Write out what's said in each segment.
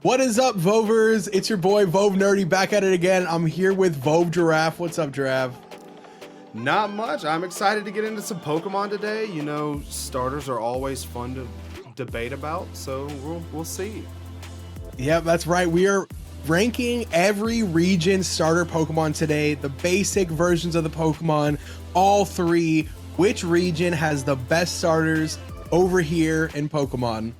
What is up, Vovers? It's your boy Vove Nerdy back at it again. I'm here with Vove Giraffe. What's up, Giraffe? Not much. I'm excited to get into some Pokemon today. You know, starters are always fun to debate about, so we'll see. Yeah, that's right. We are ranking every region starter Pokemon today. The basic versions of the Pokemon, all three. Which region has the best starters over here in Pokemon?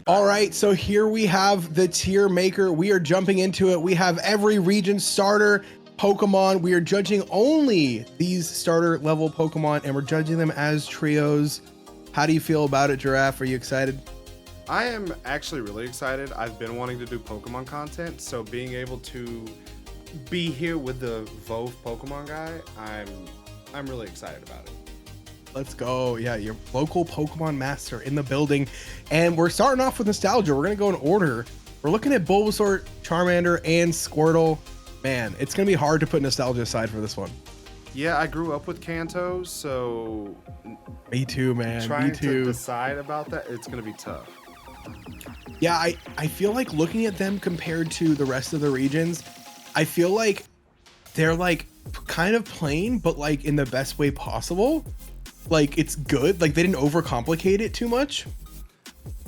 All right, so here we have the tier maker. We are jumping into it. We have every region starter Pokemon. We are judging only these starter level Pokemon, and we're judging them as trios. How do you feel about it, Giraffe? Are you excited? I am actually really excited. I've been wanting to do Pokemon content, so being able to be here with the Vove Pokemon guy, I'm really excited about it. Let's go. Yeah, your local Pokemon master in the building. And we're starting off with nostalgia. We're going to go in order. We're looking at Bulbasaur, Charmander, and Squirtle. Man, it's going to be hard to put nostalgia aside for this one. Yeah, I grew up with Kanto, so Me too, man. trying Me too. to decide about that, it's going to be tough. Yeah, I feel like looking at them compared to the rest of the regions, I feel like they're like kind of plain, but like in the best way possible. Like it's good. Like they didn't overcomplicate it too much.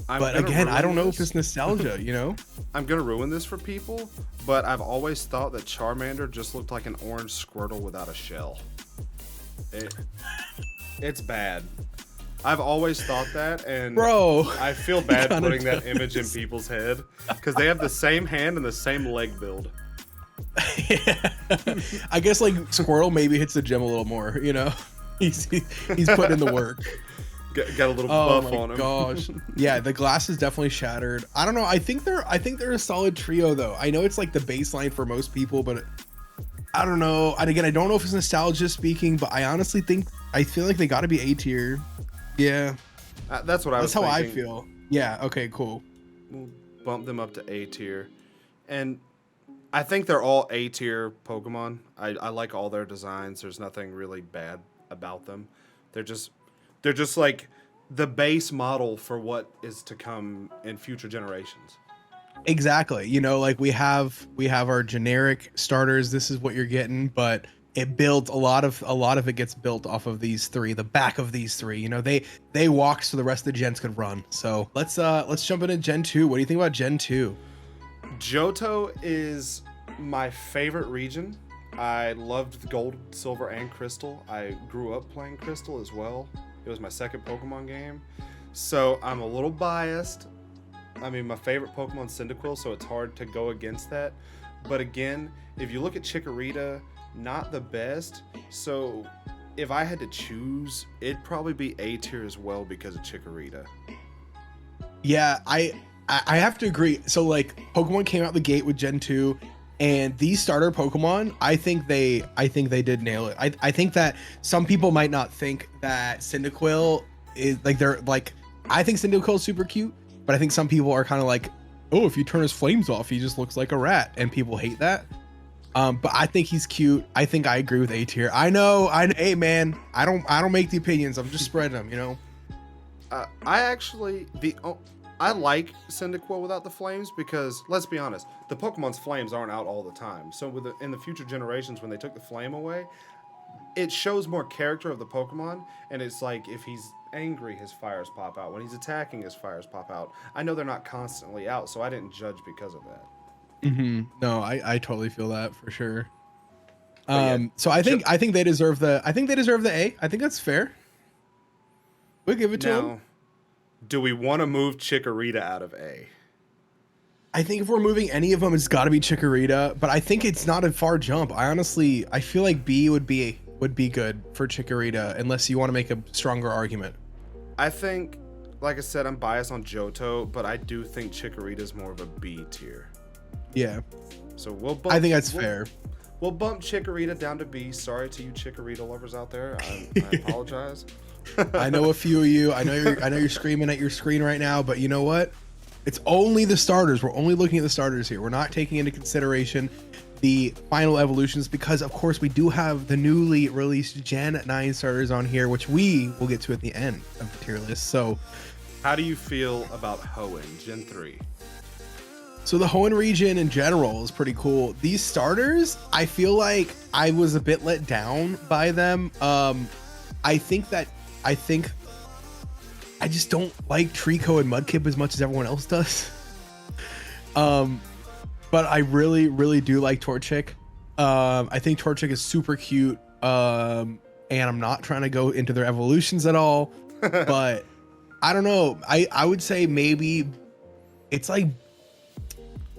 But again, I don't know if it's nostalgia, you know? I'm going to ruin this for people, but I've always thought that Charmander just looked like an orange Squirtle without a shell. It's bad. I've always thought that, and Bro, I feel bad putting that does. image in people's head because they have the same hand and the same leg build. Yeah. I guess like Squirtle maybe hits the gym a little more, you know? He's putting in the work. Got a little Oh buff my on him. gosh. Yeah, the glass is definitely shattered. I don't know. I think they're a solid trio though. I know it's like the baseline for most people, but I don't know. And again, I don't know if it's nostalgia speaking, but I honestly I feel like they got to be A tier. Yeah. That's what I was That's how thinking. I feel. Yeah. Okay, cool. We'll bump them up to A tier. And I think they're all A tier Pokemon. I like all their designs. There's nothing really bad about them. They're just like the base model for what is to come in future generations. Exactly. You know, like we have our generic starters. This is what you're getting, but it builds a lot of it gets built off of these three, the back of these three. You know, they walk so the rest of the gens could run. So let's jump into Gen 2. What do you think about Gen 2? Johto is my favorite region. I loved the Gold, Silver, and Crystal. I grew up playing Crystal as well. It was my second Pokemon game. So I'm a little biased. I mean, my favorite Pokemon's Cyndaquil, so it's hard to go against that. But again, if you look at Chikorita, not the best. So if I had to choose, it'd probably be A tier as well because of Chikorita. Yeah, I have to agree. So like Pokemon came out the gate with Gen 2. And these starter Pokemon, I think they did nail it. I think that some people might not think that Cyndaquil is like I think Cyndaquil is super cute, but I think some people are kind of like, oh, if you turn his flames off, he just looks like a rat, and people hate that. But I think he's cute. I think I agree with A tier. Hey man, I don't make the opinions. I'm just spreading them, you know. I like Cyndaquil without the flames because, let's be honest, the Pokemon's flames aren't out all the time. So in the future generations, when they took the flame away, it shows more character of the Pokemon. And it's like if he's angry, his fires pop out. When he's attacking, his fires pop out. I know they're not constantly out, so I didn't judge because of that. Mm-hmm. No, I totally feel that for sure. Yeah, So I think they deserve the A. I think that's fair. We'll give it to them. Now, do we want to move Chikorita out of A? I think if we're moving any of them, it's got to be Chikorita, but I think it's not a far jump. I feel like B would be good for Chikorita unless you want to make a stronger argument. I think, like I said, I'm biased on Johto, but I do think Chikorita is more of a B tier. Yeah. So we'll I think that's fair. We'll bump Chikorita down to B. Sorry to you Chikorita lovers out there. I apologize. I know a few of you. I know you're screaming at your screen right now, but you know what? It's only the starters. We're only looking at the starters here. We're not taking into consideration the final evolutions, because of course we do have the newly released Gen 9 starters on here, which we will get to at the end of the tier list. So how do you feel about Hoenn Gen 3? So the Hoenn region in general is pretty cool. These starters, I feel like I was a bit let down by them. I think I just don't like Trico and Mudkip as much as everyone else does. But I really do like Torchic. I think Torchic is super cute. And I'm not trying to go into their evolutions at all, but I don't know. I would say maybe it's like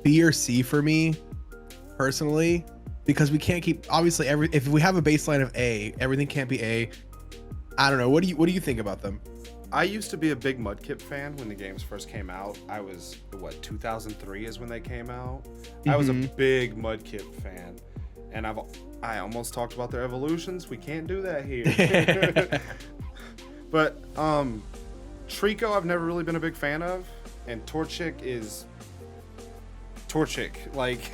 B or C for me personally, because we can't keep, obviously if we have a baseline of A, everything can't be A. I don't know. What do you think about them? I used to be a big Mudkip fan when the games first came out. I was, 2003 is when they came out. I was a big Mudkip fan, and I almost talked about their evolutions. We can't do that here. But Trico I've never really been a big fan of, and Torchic is Torchic. Like,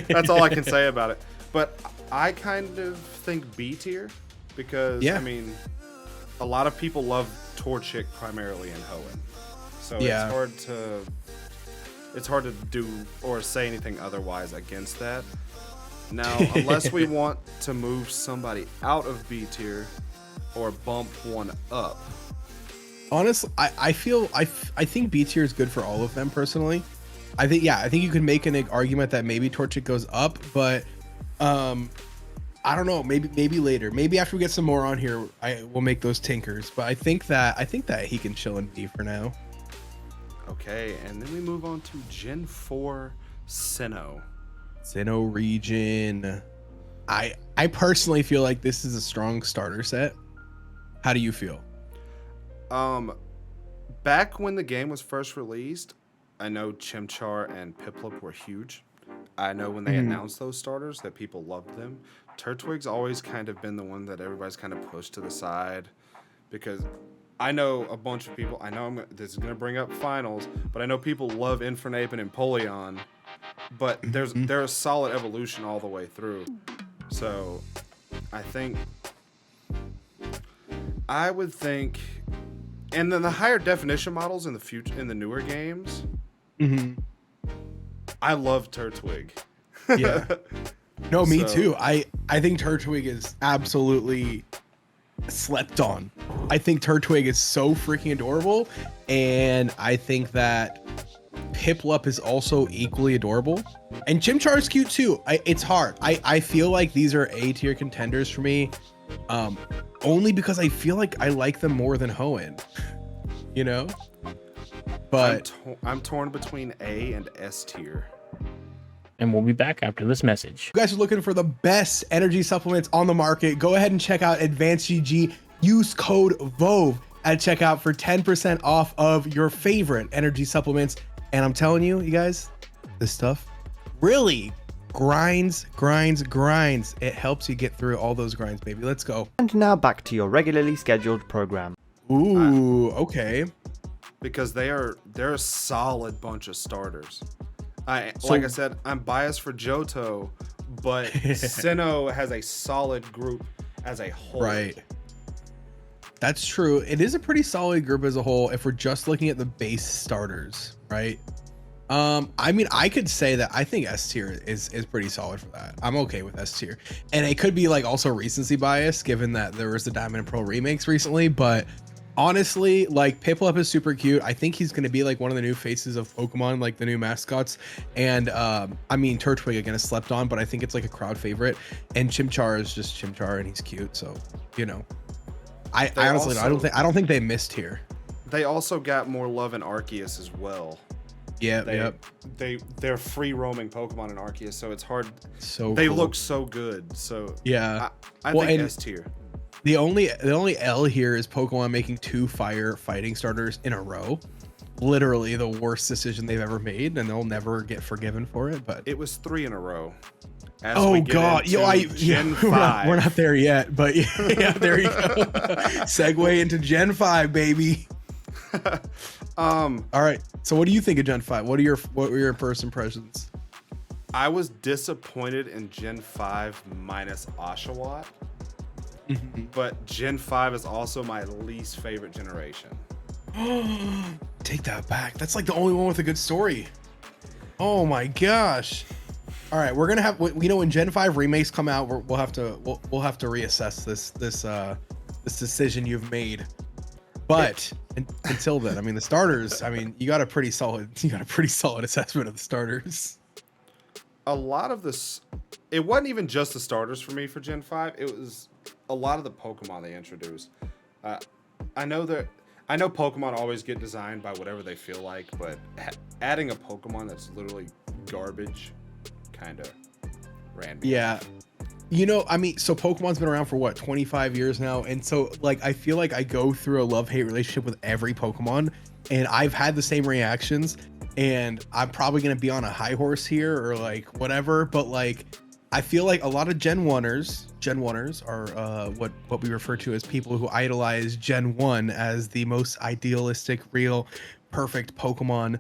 that's all I can say about it. But I kind of think B tier, because I mean, a lot of people love Torchic primarily in Hoenn, so it's hard to do or say anything otherwise against that. Now, unless we want to move somebody out of B tier or bump one up. Honestly, I think B tier is good for all of them personally. I think you could make an argument that maybe Torchic goes up, but I don't know, maybe later, maybe after we get some more on here, I will make those tinkers. But I think that he can chill in B for now. Okay, and then we move on to Gen 4 Sinnoh region. I personally feel like this is a strong starter set. How do you feel? Back when the game was first released, I know Chimchar and Piplup were huge. I know when they announced those starters that people loved them. Turtwig's always kind of been the one that everybody's kind of pushed to the side, because I know a bunch of people, this is going to bring up finals, but I know people love Infernape and Empoleon, but there's a solid evolution all the way through. So I would think, and then the higher definition models in the newer games, I love Turtwig. Yeah. No, me too. I think Turtwig is absolutely slept on. I think Turtwig is so freaking adorable, and I think that Piplup is also equally adorable, and Chimchar is cute too. It's hard. I feel like these are A tier contenders for me, only because I feel like I like them more than Hoenn, you know. But I'm torn between A and S tier. And we'll be back after this message. You guys are looking for the best energy supplements on the market, go ahead and check out ADVANCEDGG. Use code VOVE at checkout for 10% off of your favorite energy supplements. And I'm telling you, you guys, this stuff really grinds. It helps you get through all those grinds, baby. Let's go. And now back to your regularly scheduled program. Ooh, okay. Because they're a solid bunch of starters. Like I said, I'm biased for Johto, but Sinnoh has a solid group as a whole. Right. That's true. It is a pretty solid group as a whole if we're just looking at the base starters, right? I mean, I could say that I think S tier is pretty solid for that. I'm okay with S tier. And it could be like also recency bias given that there was the Diamond and Pearl remakes recently, but honestly, like, Piplup is super cute. I think he's going to be like one of the new faces of Pokemon, like the new mascots. And I mean, Turtwig again is slept on, but I think it's like a crowd favorite. And Chimchar is just Chimchar, and he's cute. So, you know, I honestly, I don't think they missed here. They also got more love in Arceus as well. Yeah, they're free roaming Pokemon in Arceus, so it's hard. So they cool. Look so good. So yeah, I think S tier. The only L here is Pokemon making 2 fire fighting starters in a row. Literally the worst decision they've ever made, and they'll never get forgiven for it. But it was 3 in a row. Oh God, Gen 5. We're not there yet, but yeah, there you go. Segue into Gen 5, baby. All right. So what do you think of Gen 5? What were your first impressions? I was disappointed in Gen 5 minus Oshawott, but Gen 5 is also my least favorite generation. Take that back. That's like the only one with a good story. Oh my gosh. All right, we're gonna have, you know, when Gen 5 remakes come out, we'll have to reassess this decision you've made. But until then, I mean, the starters. I mean, you got a pretty solid assessment of the starters. A lot of this, it wasn't even just the starters for me for Gen 5. It was a lot of the Pokemon they introduced. I know Pokemon always get designed by whatever they feel like, but adding a Pokemon that's literally garbage kind of ran me. Yeah. You know, I mean, so Pokemon's been around for what, 25 years now, and so like I feel like I go through a love-hate relationship with every Pokemon, and I've had the same reactions, and I'm probably gonna be on a high horse here or like whatever, but like I feel like a lot of Gen 1ers are what we refer to as people who idolize Gen 1 as the most idealistic, real, perfect Pokemon,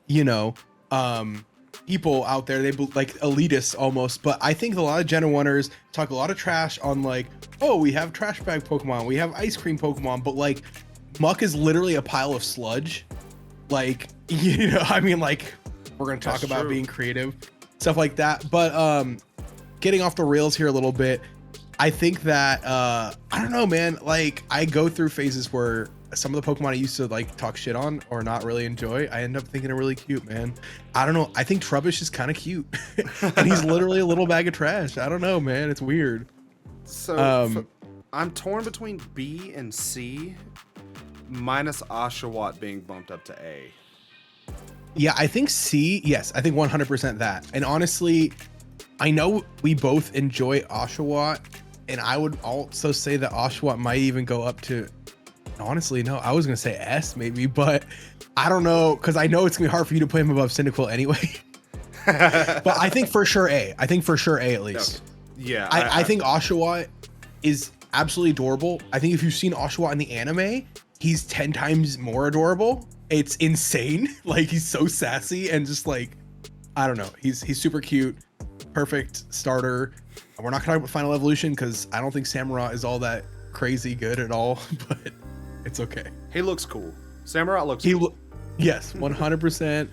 you know. People out there, they like elitists almost, but I think a lot of Gen 1ers talk a lot of trash on like, oh, we have trash bag Pokemon, we have ice cream Pokemon, but like Muck is literally a pile of sludge. Like, you know, I mean, like, we're gonna talk about being creative, stuff like that. But getting off the rails here a little bit, I think that I don't know, man, like I go through phases where some of the Pokemon I used to like talk shit on or not really enjoy, I end up thinking are really cute, man. I don't know. I think Trubbish is kind of cute, and he's literally a little bag of trash. I don't know, man. It's weird. So I'm torn between B and C, minus Oshawott being bumped up to A. Yeah, I think C. Yes, I think 100% that. And honestly, I know we both enjoy Oshawott, and I would also say that Oshawott might even go up to. Honestly, no, I was gonna say S maybe, but I don't know, because I know it's gonna be hard for you to put him above Cyndaquil anyway. But I think for sure A. I think for sure A at least. Okay. Yeah, I think Oshawott is absolutely adorable. I think if you've seen Oshawott in the anime, he's 10 times more adorable. It's insane. Like, he's so sassy and just like, I don't know. He's super cute, perfect starter. We're not gonna talk about Final Evolution because I don't think Samurott is all that crazy good at all, but it's okay. He looks cool. Samurott looks cool. Yes, 100%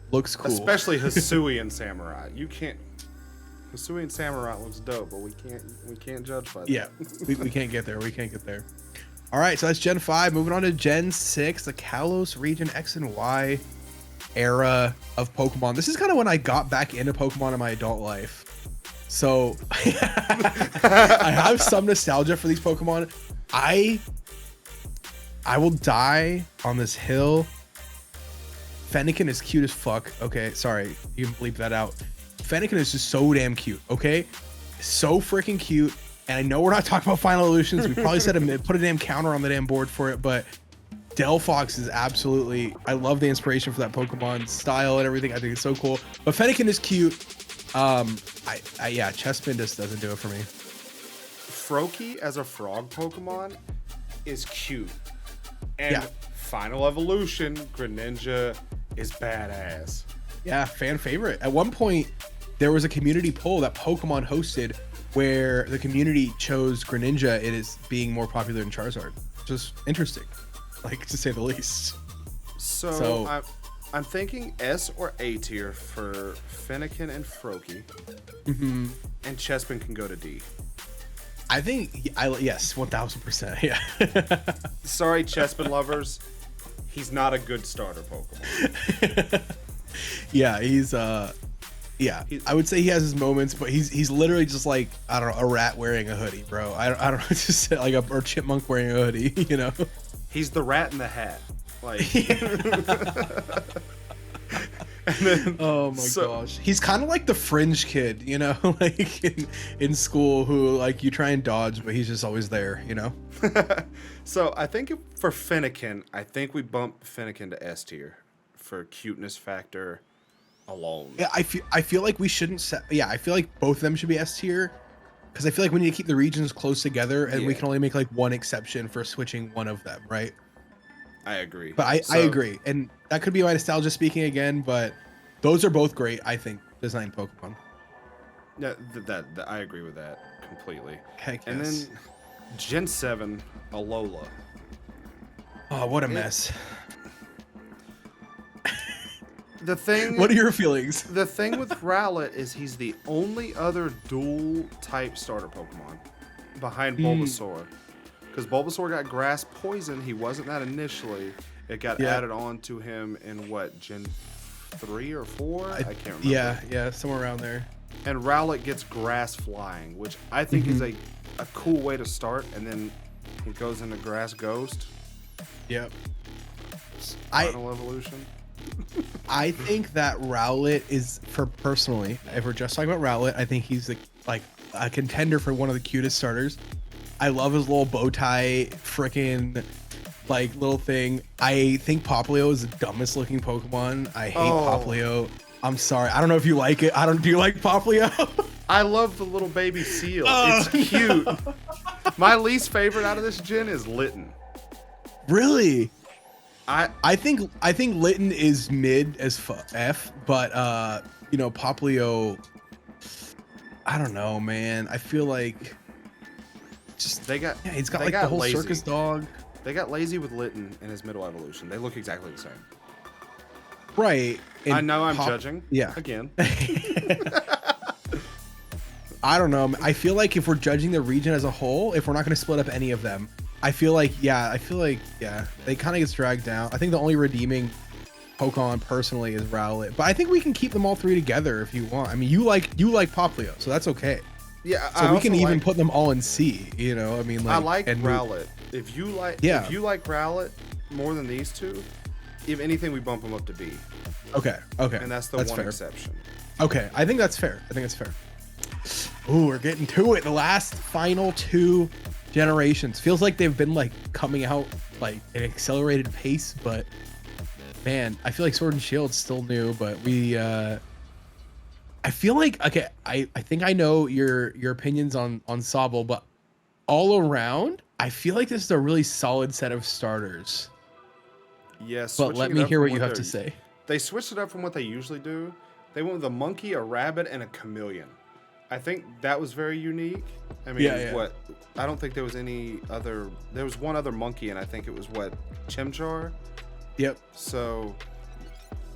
looks cool. Especially Hisui and Samurott. You can't. Hisui and Samurott looks dope, but we can't judge by that. Yeah, we can't get there. We can't get there. All right, so that's Gen 5. Moving on to Gen 6, the Kalos region X and Y era of Pokemon. This is kind of when I got back into Pokemon in my adult life. So I have some nostalgia for these Pokemon. I will die on this hill. Fennekin is cute as fuck. Okay, sorry, you can bleep that out. Fennekin is just so damn cute. Okay, so freaking cute. And I know we're not talking about Final Evolutions. We probably said put a damn counter on the damn board for it, but Delphox is absolutely. I love the inspiration for that Pokemon style and everything. I think it's so cool. But Fennekin is cute. Yeah, Chespin just doesn't do it for me. Froakie as a frog Pokemon is cute. And yeah. Final Evolution, Greninja is badass. Yeah, fan favorite. At one point, there was a community poll that Pokemon hosted where the community chose Greninja. It is being more popular than Charizard. Just interesting, like, to say the least. So I'm thinking S or A tier for Fennekin and Froakie. Mm-hmm. And Chespin can go to D. I think, yes, 1000%. Yeah. Sorry, Chespin lovers. He's not a good starter Pokemon. Yeah, he's yeah, I would say he has his moments, but he's literally just like, I don't know, a rat wearing a hoodie, bro. I don't know, just like or chipmunk wearing a hoodie, you know. He's the rat in the hat. Like, and then, oh my gosh, he's kind of like the fringe kid, you know, like in school who like you try and dodge, but he's just always there, you know. So I think for Fennekin, I think we bump Fennekin to S tier for cuteness factor alone. Yeah, I feel like we shouldn't set. Yeah, I feel like both of them should be S tier because I feel like we need to keep the regions close together, and we can only make like one exception for switching one of them, right? I agree. But I agree, and that could be my nostalgia speaking again, but those are both great, I think. designed Pokemon. Yeah, that I agree with that completely. Heck And yes. then Gen 7, Alola. Oh, what a mess. The thing. What are your feelings? The thing with Rowlet is he's the only other dual type starter Pokemon behind Bulbasaur. Because Bulbasaur got grass poison. He wasn't that initially. It got added on to him in what, Gen 3 or 4? I can't remember. Yeah, somewhere around there. And Rowlet gets grass flying, which I think is a cool way to start. And then he goes into Grass Ghost. Yep. Final evolution. I think that Rowlet is, personally, if we're just talking about Rowlet, I think he's like a contender for one of the cutest starters. I love his little bow tie, freaking like little thing. I think Popplio is the dumbest looking Pokemon. I hate Popplio. I'm sorry. I don't know if you like it. Do you like Popplio? I love the little baby seal. It's cute. My least favorite out of this gen is Litten. Really? I think Litten is mid as F, but Popplio, I don't know, man. I feel like he's got like the whole lazy. circus dog. They got lazy with Litten in his middle evolution. They look exactly the same. Right. And I know I'm judging. Yeah. Again. I don't know. I feel like if we're judging the region as a whole, if we're not going to split up any of them, I feel like they kind of gets dragged down. I think the only redeeming Pokemon personally is Rowlet, but I think we can keep them all three together if you want. I mean, you like Popplio, so that's okay. Yeah, so we can even put them all in C. You know, I mean, I like Rowlet. If you like Rowlet more than these two, if anything, we bump them up to B. Okay. And that's the one exception. Okay, I think that's fair. Ooh, we're getting to it. The last final two generations. Feels like they've been like coming out like an accelerated pace, but man, I feel like Sword and Shield's still new, but I feel like, okay, I think I know your opinions on Sobble, but all around, I feel like this is a really solid set of starters. Yes, but let me hear what you have to say. They switched it up from what they usually do. They went with a monkey, a rabbit, and a chameleon. I think that was very unique. I mean, I don't think there was any other. There was one other monkey, and I think it was Chimchar. Yep. So,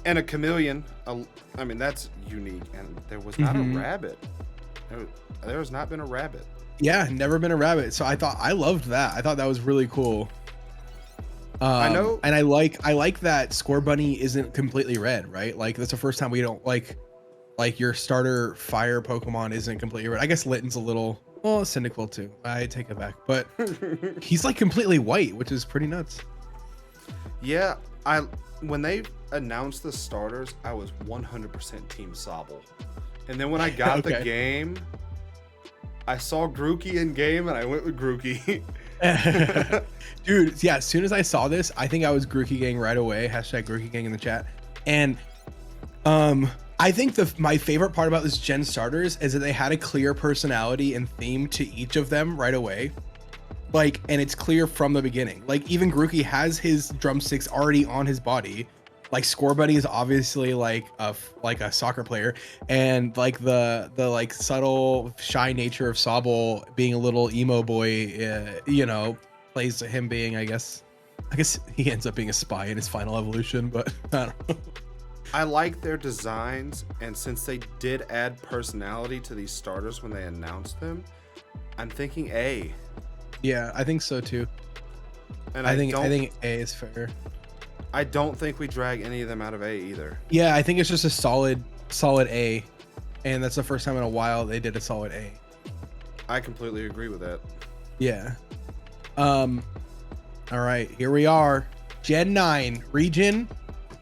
and a chameleon. I mean, that's unique. And there was not a rabbit. There has not been a rabbit. Yeah, never been a rabbit. So I loved that. I thought that was really cool. I know, and I like that Scorbunny isn't completely red, right? Like that's the first time we don't like your starter fire Pokemon isn't completely red. I guess Litten's a little, well, Cyndaquil too. I take it back, but he's like completely white, which is pretty nuts. Yeah, when they announced the starters, I was 100% Team Sobble, and then when I got the game, I saw Grookey in game, and I went with Grookey. Dude, yeah, as soon as I saw this, I think I was Grookey gang right away. Hashtag Grookey gang in the chat. And I think my favorite part about this gen starters is that they had a clear personality and theme to each of them right away. Like, and it's clear from the beginning. Like, even Grookey has his drumsticks already on his body. Like, Scorbunny is obviously like a soccer player, and like the like subtle shy nature of Sobble being a little emo boy, plays to him being, I guess he ends up being a spy in his final evolution, but I don't know. I like their designs, and since they did add personality to these starters when they announced them, I'm thinking A. Yeah, I think so too. And I think A is fair. I don't think we drag any of them out of A either. Yeah, I think it's just a solid A, and that's the first time in a while they did a solid A. I completely agree with that. Yeah. All right, here we are. Gen 9 region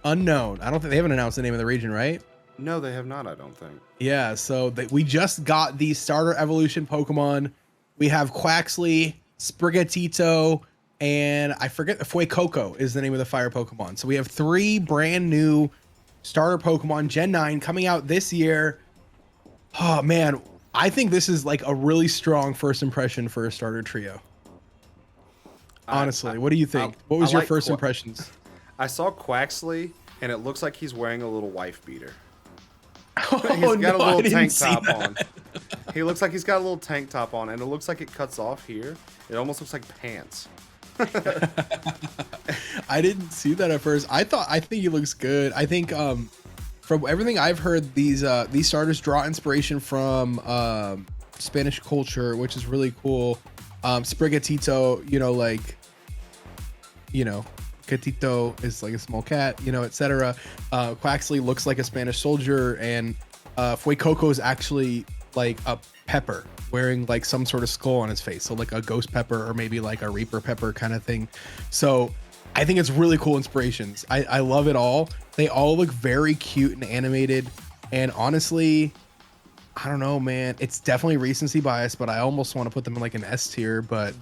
unknown. I don't think they haven't announced the name of the region, right? No, they have not, I don't think. Yeah, so we just got the starter evolution Pokemon. We have Quaxley, Sprigatito, and I forget, Fuecoco is the name of the fire Pokemon. So we have 3 brand new starter Pokemon Gen 9 coming out this year. Oh man, I think this is like a really strong first impression for a starter trio. Honestly, what do you think? What was your first impressions? I saw Quaxley, and it looks like he's wearing a little wife beater. Oh, got a no, I little didn't tank see top that. on. He looks like he's got a little tank top on, and it looks like it cuts off here. It almost looks like pants. I didn't see that at first. I think he looks good. I think from everything I've heard, these starters draw inspiration from Spanish culture, which is really cool. Sprigatito, Gatito is like a small cat, etc. Quaxley looks like a Spanish soldier, and Fuecoco is actually like a pepper wearing like some sort of skull on his face, so like a ghost pepper or maybe like a reaper pepper kind of thing. So I think it's really cool inspirations. I love it all. They all look very cute and animated, and honestly, I don't know, man, it's definitely recency bias, but I almost want to put them in like an S tier, but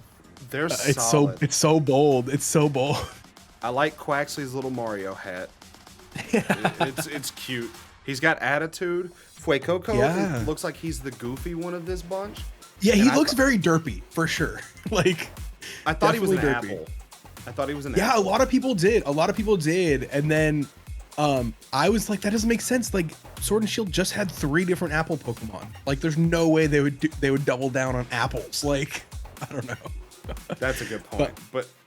They're it's solid. so bold. It's so bold. I like Quaxley's little Mario hat. It's cute. He's got attitude. Fuecoco Yeah. looks like he's the goofy one of this bunch. Yeah, he And looks very derpy for sure. Like, I thought he was an definitely derpy. apple. I thought he was an yeah, apple. a lot of people did. And then I was like, that doesn't make sense. Like, Sword and Shield just had 3 different apple Pokemon. Like, there's no way they would double down on apples. Like, I don't know. That's a good point.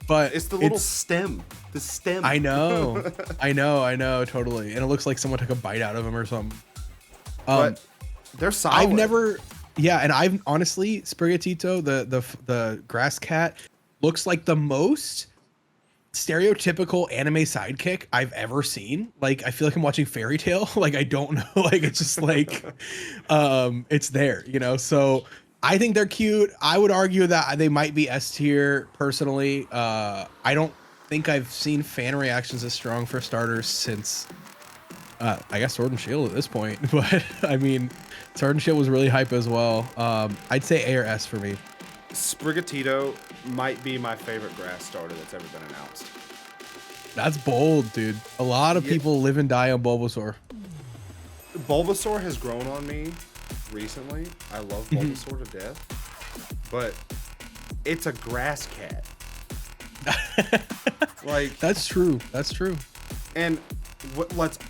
But it's the little stem. The stem. I know, I know, totally. And it looks like someone took a bite out of him or something. But they're solid. I've never, and I've honestly, Sprigatito, the grass cat, looks like the most stereotypical anime sidekick I've ever seen. Like, I feel like I'm watching Fairy Tale. Like, I don't know. Like, it's just like, it's there, So I think they're cute. I would argue that they might be S tier personally. I don't think I've seen fan reactions as strong for starters since, I guess, Sword and Shield at this point. But I mean, Sword and Shield was really hype as well. I'd say A or S for me. Sprigatito might be my favorite grass starter that's ever been announced. That's bold, dude. A lot of people live and die on Bulbasaur. Bulbasaur has grown on me recently. I love Bulbasaur to death, but it's a grass cat. Like, That's true. and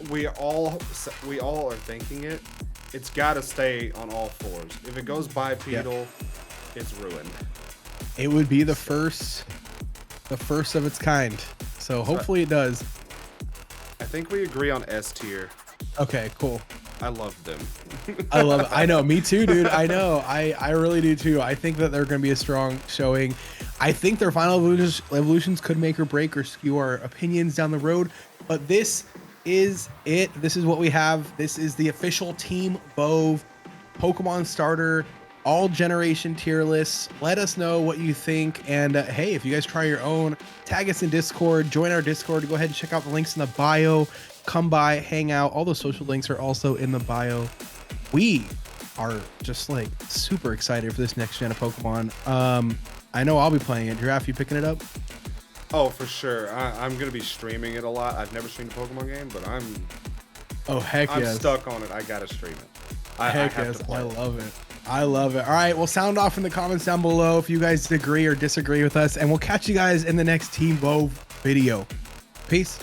we all are thinking it. It's got to stay on all 4s. If it goes bipedal, it's ruined. It would be the first of its kind. So hopefully it does. I think we agree on S tier. Okay, cool. I love them. I love it. I know, me too, dude. I know. I really do too. I think that they're going to be a strong showing. I think their final evolutions could make or break or skew our opinions down the road. But this is it. This is what we have. This is the official Team Vove Pokemon Starter all generation tier lists. Let us know what you think. And hey, if you guys try your own, tag us in Discord, join our Discord. Go ahead and check out the links in the bio. Come by, hang out. All those social links are also in the bio. We are just like super excited for this next gen of Pokemon. I know I'll be playing it. Giraffe, you picking it up? Oh, for sure. I'm gonna be streaming it a lot. I've never streamed a Pokemon game, but I'm Yes. stuck on it. I gotta stream it. I Heck have yes. to play I it. love it. I love it. All right, well, sound off in the comments down below if you guys agree or disagree with us, and we'll catch you guys in the next Team Vove video. Peace.